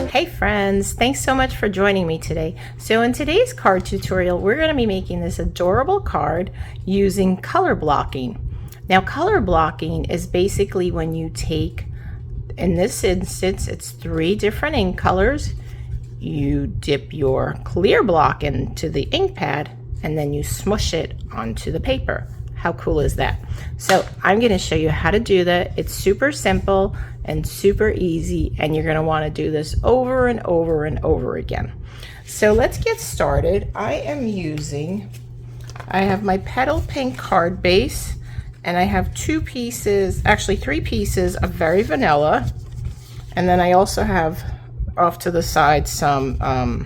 Hey friends, thanks so much for joining me today. So in today's card tutorial, we're going to be making this adorable card using color blocking. Now color blocking is basically when you take, in this instance, it's 3 different ink colors. You dip your clear block into the ink pad and then you smush it onto the paper. How cool is that? So I'm going to show you how to do that. It's super simple and super easy, and you're going to want to do this over and over and over again. So let's get started. I have my petal pink card base, and I have 2 pieces, actually 3 pieces of very vanilla, and then I also have off to the side some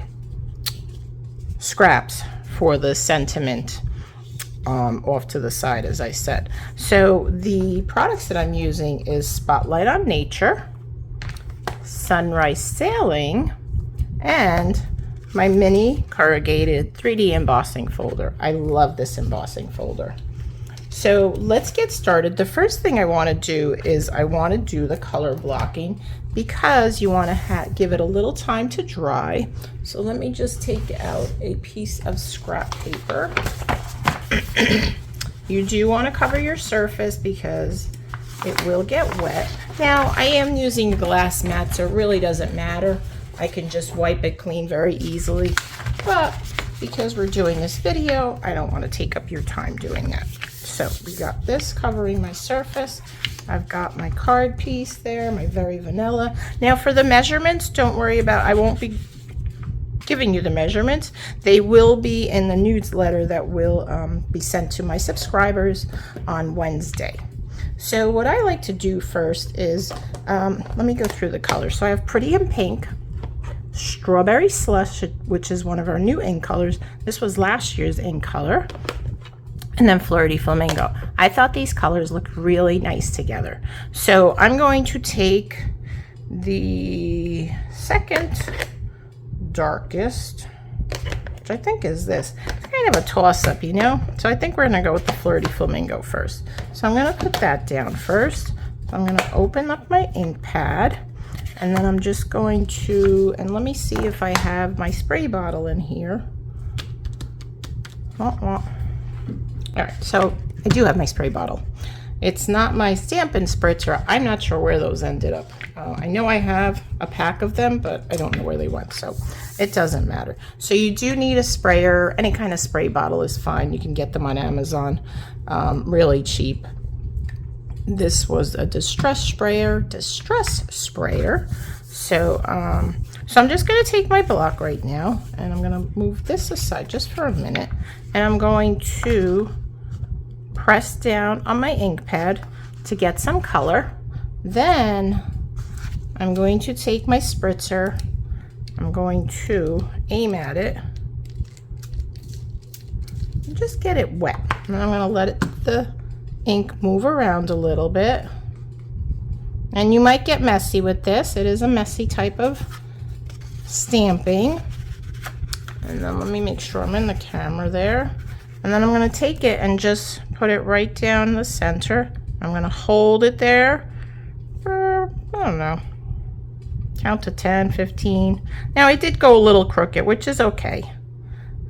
scraps for the sentiment off to the side, as I said. So the products that I'm using is Spotlight on Nature, Sunrise Sailing, and my mini corrugated 3D embossing folder. I love this embossing folder. So let's get started. The first thing I want to do is I want to do the color blocking, because you want to give it a little time to dry. So let me just take out a piece of scrap paper. You do want to cover your surface because it will get wet. Now I am using a glass mat, so it really doesn't matter. I can just wipe it clean very easily, but because we're doing this video, I don't want to take up your time doing that. So we got this covering my surface. I've got my card piece there, my very vanilla. Now for the measurements, don't worry about, I won't be giving you the measurements. They will be in the newsletter that will be sent to my subscribers on Wednesday. So what I like to do first is, let me go through the colors. So I have Pretty in Pink, Strawberry Slush, which is one of our new ink colors. This was last year's ink color. And then Flirty Flamingo. I thought these colors looked really nice together. So I'm going to take the second darkest, which I think is this. It's kind of a toss-up, you know? So I think we're gonna go with the Flirty Flamingo first. So I'm gonna put that down first. So I'm gonna open up my ink pad, and then I'm just going to, and let me see if I have my spray bottle in here. All right, so I do have my spray bottle. It's not my Stampin' Spritzer. I'm not sure where those ended up. I know I have a pack of them, but I don't know where they went, so it doesn't matter. So you do need a sprayer. Any kind of spray bottle is fine. You can get them on Amazon, really cheap. This was a distress sprayer. So, so I'm just gonna take my block right now, and I'm gonna move this aside just for a minute, and I'm going to press down on my ink pad to get some color. Then I'm going to take my spritzer, I'm going to aim at it and just get it wet. And I'm going to let the ink move around a little bit. And you might get messy with this. It is a messy type of stamping. And then let me make sure I'm in the camera there. And then I'm going to take it and just put it right down the center. I'm going to hold it there for, I don't know, count to 10, 15. Now I did go a little crooked, which is okay.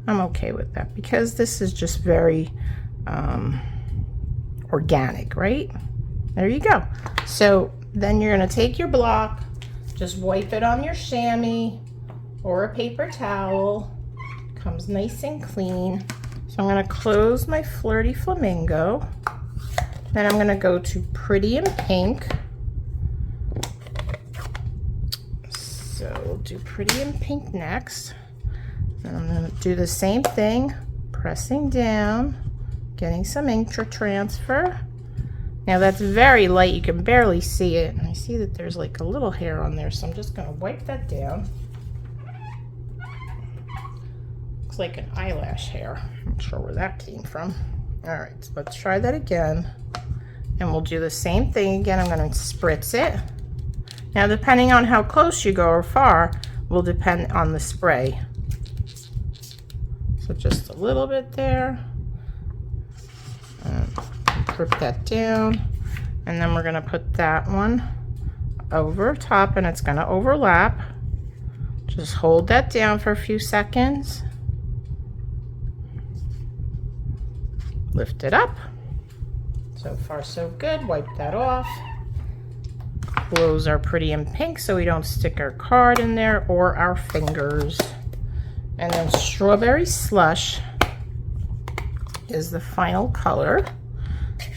I'm okay with that because this is just very organic, right? There you go. So then you're going to take your block, just wipe it on your chamois or a paper towel. Comes nice and clean. So I'm going to close my Flirty Flamingo. Then I'm going to go to Pretty in Pink. So we'll do Pretty in Pink next. And I'm going to do the same thing, pressing down, getting some ink transfer. Now that's very light, you can barely see it. And I see that there's like a little hair on there, so I'm just going to wipe that down. Looks like an eyelash hair. I'm not sure where that came from. All right, so let's try that again. And we'll do the same thing again. I'm going to spritz it. Now, depending on how close you go or far, will depend on the spray. So just a little bit there. Grip that down. And then we're going to put that one over top, and it's going to overlap. Just hold that down for a few seconds. Lift it up. So far so good. Wipe that off. Close our pretty in pink so we don't stick our card in there or our fingers. And then strawberry slush is the final color.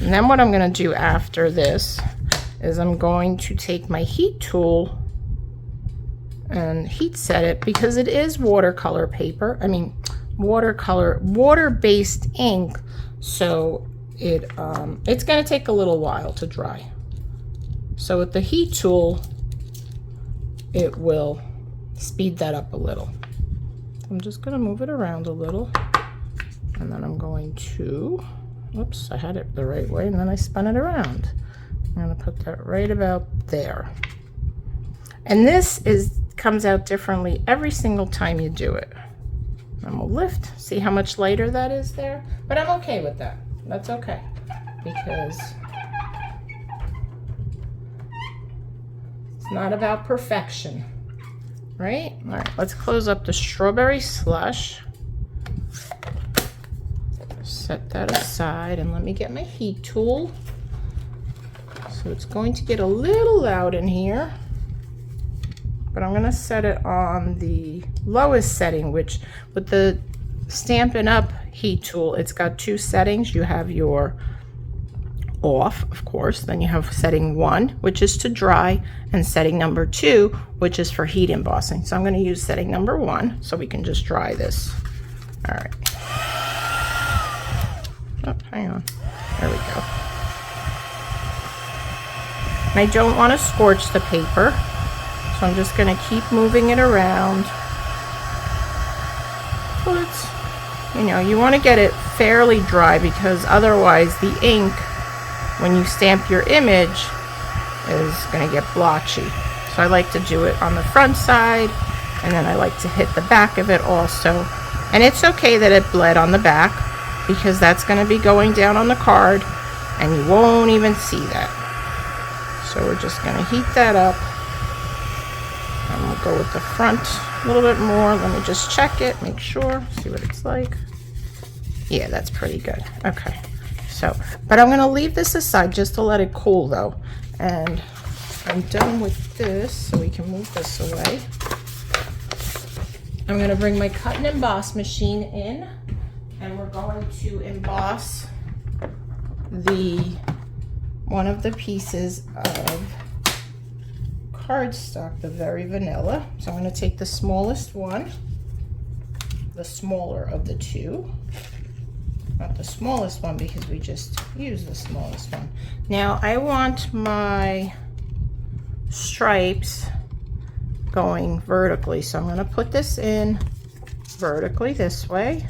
And then what I'm going to do after this is I'm going to take my heat tool and heat set it, because it is watercolor paper. I mean, water-based ink. So it's going to take a little while to dry. So with the heat tool, it will speed that up a little. I'm just going to move it around a little, and then I'm going to, oops, I had it the right way and then I spun it around. I'm going to put that right about there. And this comes out differently every single time you do it. And we'll lift, see how much lighter that is there? But I'm okay with that. That's okay, because it's not about perfection, right? All right, let's close up the strawberry slush. Set that aside, and let me get my heat tool. So it's going to get a little loud in here, but I'm going to set it on the lowest setting, which with the Stampin' Up! Heat tool, it's got two settings. You have your off, of course, then you have setting 1, which is to dry, and setting number 2, which is for heat embossing. So I'm going to use setting number 1 so we can just dry this. All right. Oh, hang on. There we go. And I don't want to scorch the paper, so I'm just going to keep moving it around. So it's, you know, you want to get it fairly dry, because otherwise the ink, when you stamp your image, is going to get blotchy. So I like to do it on the front side, and then I like to hit the back of it also. And it's okay that it bled on the back, because that's going to be going down on the card and you won't even see that. So we're just going to heat that up, and we'll go with the front a little bit more. Let me just check it, make sure, see what it's like. Yeah, that's pretty good. Okay. So, but I'm going to leave this aside just to let it cool though. And I'm done with this, so we can move this away. I'm going to bring my cut and emboss machine in, and we're going to emboss one of the pieces of cardstock, the Very Vanilla. So I'm going to take the smallest one, the smaller of the two. Not the smallest one, because we just used the smallest one. Now I want my stripes going vertically, so I'm going to put this in vertically this way.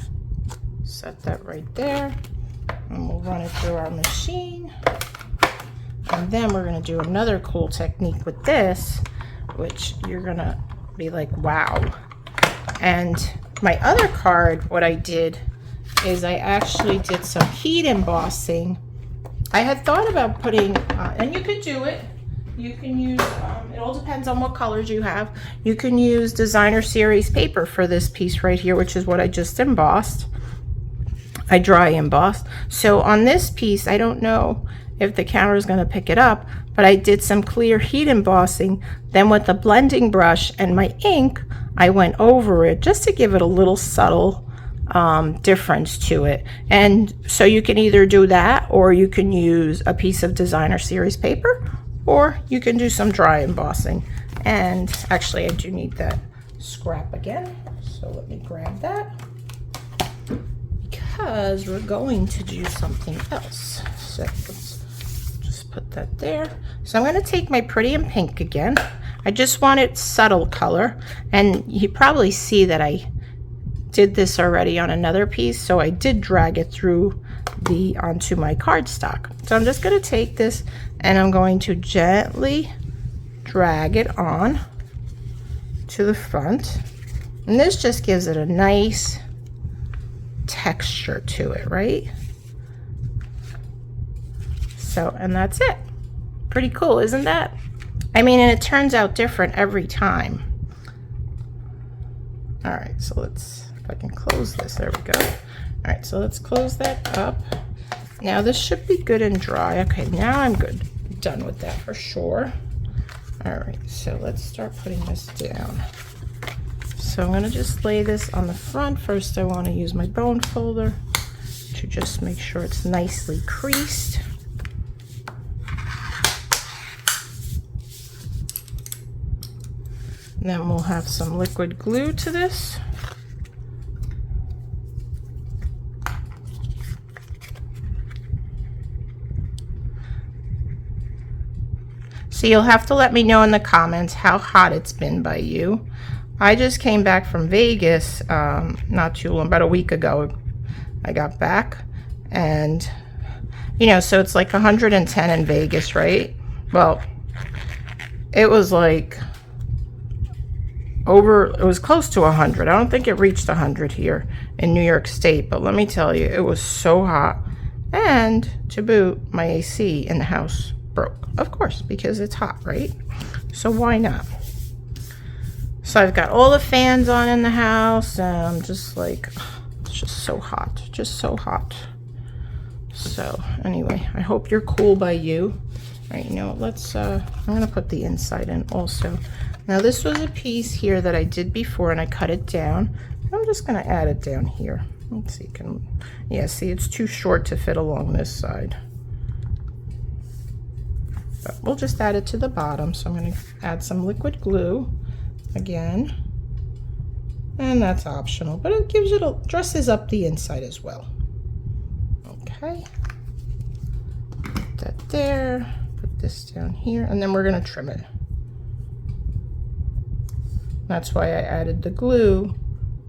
Set that right there, and we'll run it through our machine. And then we're going to do another cool technique with this, which you're going to be like, wow. And my other card, what I did is I actually did some heat embossing. I had thought about putting, and you could do it. You can use, it all depends on what colors you have. You can use designer series paper for this piece right here, which is what I just embossed. I dry embossed. So on this piece, I don't know if the camera is going to pick it up, but I did some clear heat embossing. Then with the blending brush and my ink, I went over it just to give it a little subtle difference to it. And so you can either do that, or you can use a piece of designer series paper, or you can do some dry embossing. And actually I do need that scrap again, so let me grab that, because we're going to do something else. So let's just put that there. So I'm going to take my pretty in pink again. I just want it subtle color, and you probably see that I did this already on another piece, so I did drag it through onto my cardstock. So I'm just going to take this, and I'm going to gently drag it on to the front, and this just gives it a nice texture to it, right? So, and that's it. Pretty cool, isn't that? I mean, and it turns out different every time. All right, so let's, if I can close this, there we go. All right, so let's close that up. Now this should be good and dry. Okay, now I'm good, done with that for sure. All right, so let's start putting this down. So I'm gonna just lay this on the front. First, I wanna use my bone folder to just make sure it's nicely creased. And then we'll have some liquid glue to this. So you'll have to let me know in the comments how hot it's been by you. I just came back from Vegas not too long, about a week ago. I got back, and you know, so it's like 110 in Vegas, right? Well, it was like it was close to 100. I don't think it reached 100 here in New York State, but let me tell you, it was so hot. And to boot, my AC in the house broke, of course, because it's hot, right? So why not? So I've got all the fans on in the house, and I'm just like, it's just so hot, just so hot. So anyway, I hope you're cool by you. All right, you know, let's, I'm gonna put the inside in also. Now this was a piece here that I did before and I cut it down. I'm just gonna add it down here. Let's see, yeah, see, it's too short to fit along this side. But we'll just add it to the bottom. So I'm gonna add some liquid glue again. And that's optional, but it gives it dresses up the inside as well. Okay. Put that there, put this down here, and then we're gonna trim it. That's why I added the glue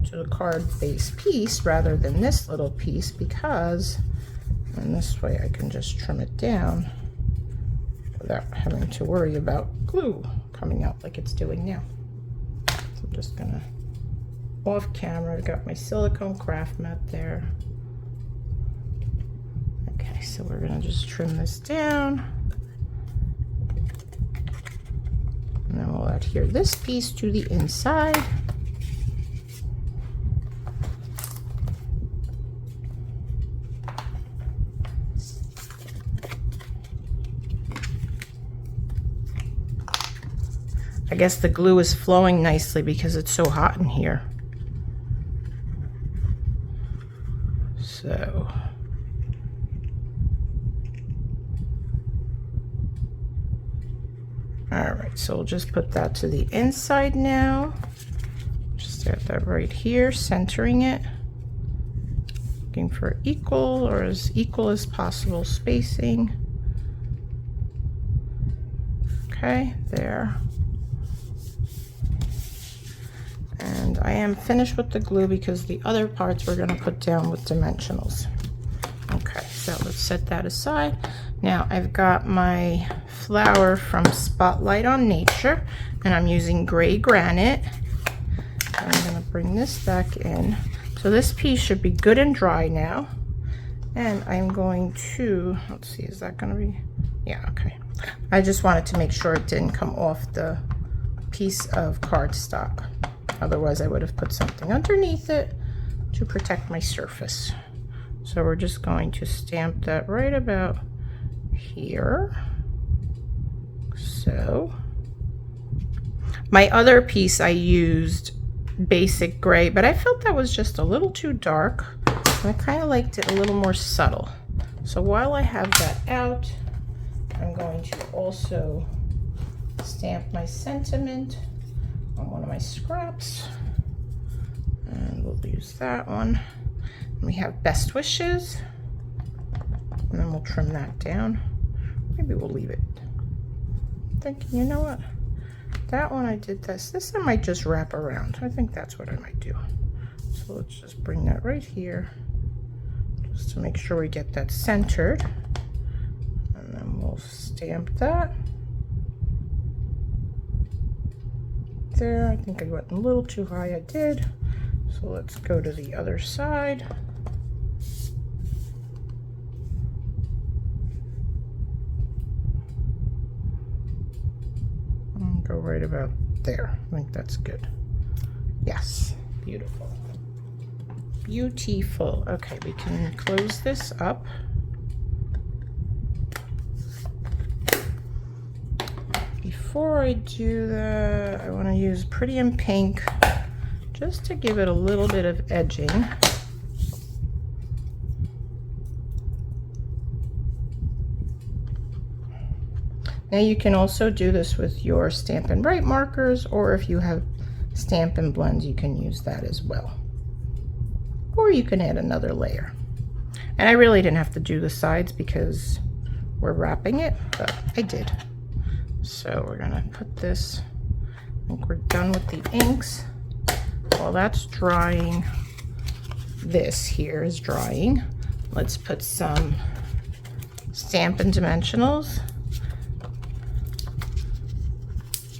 to the card base piece rather than this little piece, because and this way I can just trim it down without having to worry about glue coming out like it's doing now. So I'm just gonna, off camera, I've got my silicone craft mat there. Okay, so we're gonna just trim this down. And then we'll adhere this piece to the inside. I guess the glue is flowing nicely because it's so hot in here. So. All right, so we'll just put that to the inside now. Just add that right here, centering it. Looking for equal or as equal as possible spacing. Okay, there. And I am finished with the glue because the other parts we're gonna put down with dimensionals. Okay, so let's set that aside. Now I've got my flower from Spotlight on Nature, and I'm using gray granite. I'm gonna bring this back in. So this piece should be good and dry now. And I'm going to, let's see, is that gonna be, yeah, okay. I just wanted to make sure it didn't come off the piece of cardstock. Otherwise I would have put something underneath it to protect my surface. So we're just going to stamp that right about here. So my other piece I used basic gray, but I felt that was just a little too dark. And I kind of liked it a little more subtle. So while I have that out, I'm going to also stamp my sentiment on one of my scraps. And we'll use that one. And we have best wishes. And then we'll trim that down. Maybe we'll leave it. I'm thinking, you know what? That one I did this. This I might just wrap around. I think that's what I might do. So let's just bring that right here. Just to make sure we get that centered. And then we'll stamp that. There, I think I went a little too high, I did. So let's go to the other side. go right about there. I think that's good. Yes, beautiful. Beautiful. Okay, we can close this up. Before I do that, I want to use Pretty in Pink just to give it a little bit of edging. Now you can also do this with your Stampin' Write markers, or if you have Stampin' Blends, you can use that as well. Or you can add another layer. And I really didn't have to do the sides because we're wrapping it, but I did. So we're gonna put this, I think we're done with the inks. While that's drying, this here is drying. Let's put some Stampin' Dimensionals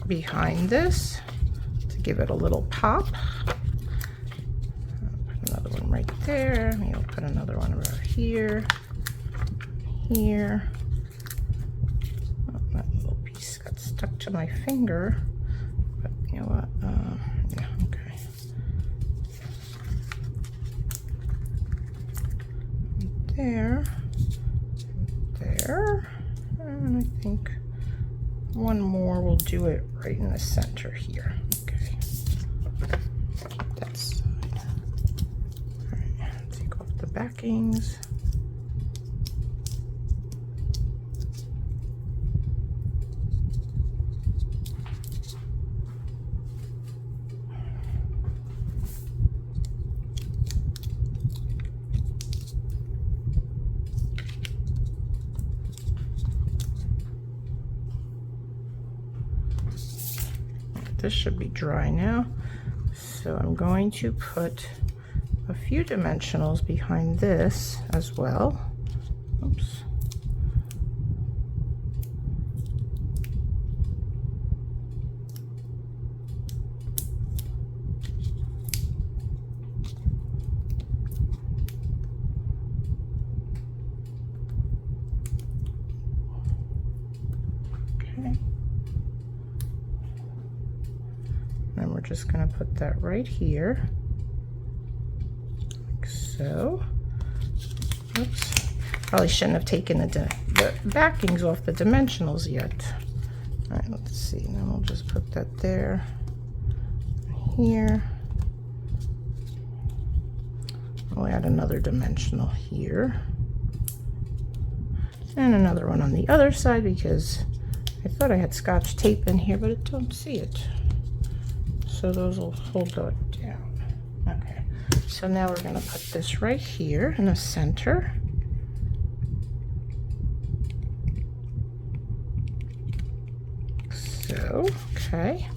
behind this to give it a little pop. Put another one right there. Maybe I'll put another one over here, here. Oh, that little piece got stuck to my finger, but you know what? Yeah, okay. There, there, and I think one more will do it right in the center here. Okay. Keep that side. All right, take off the backings. This should be dry now. So I'm going to put a few dimensionals behind this as well. Oops. Okay. And we're just going to put that right here, like so. Oops. Probably shouldn't have taken the backings off the dimensionals yet. All right, let's see. And then we'll just put that there, here. We'll add another dimensional here. And another one on the other side because I thought I had Scotch tape in here, but I don't see it. So those will hold that down. Okay, so now we're going to put this right here in the center. So, okay.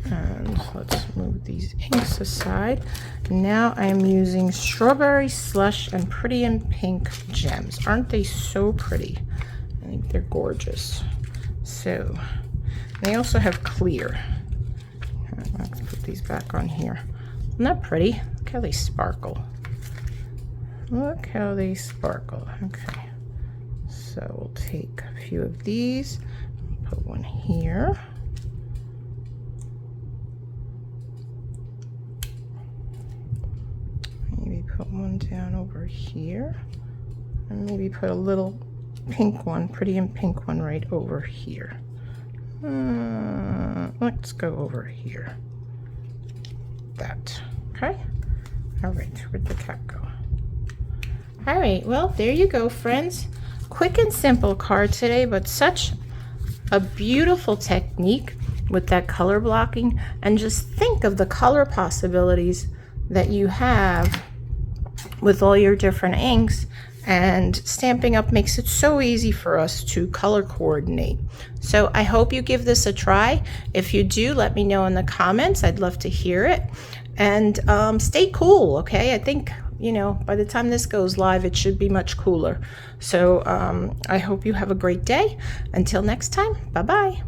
And let's move these inks aside. Now I'm using Strawberry Slush and Pretty in Pink gems. Aren't they so pretty? I think they're gorgeous. So, they also have clear. Let's put these back on here. Isn't that pretty? Look how they sparkle. Look how they sparkle. Okay. So we'll take a few of these, put one here. Maybe put one down over here. And maybe put a little pink one, Pretty in Pink one right over here. Let's go over here. That. Okay. All right. Where'd the cat go? All right. Well, there you go, friends. Quick and simple card today, but such a beautiful technique with that color blocking. And just think of the color possibilities that you have with all your different inks. And Stampin' Up makes it so easy for us to color coordinate. So I hope you give this a try. If you do, let me know in the comments. I'd love to hear it. And stay cool, okay? I think, you know, by the time this goes live, it should be much cooler. So I hope you have a great day. Until next time, bye-bye.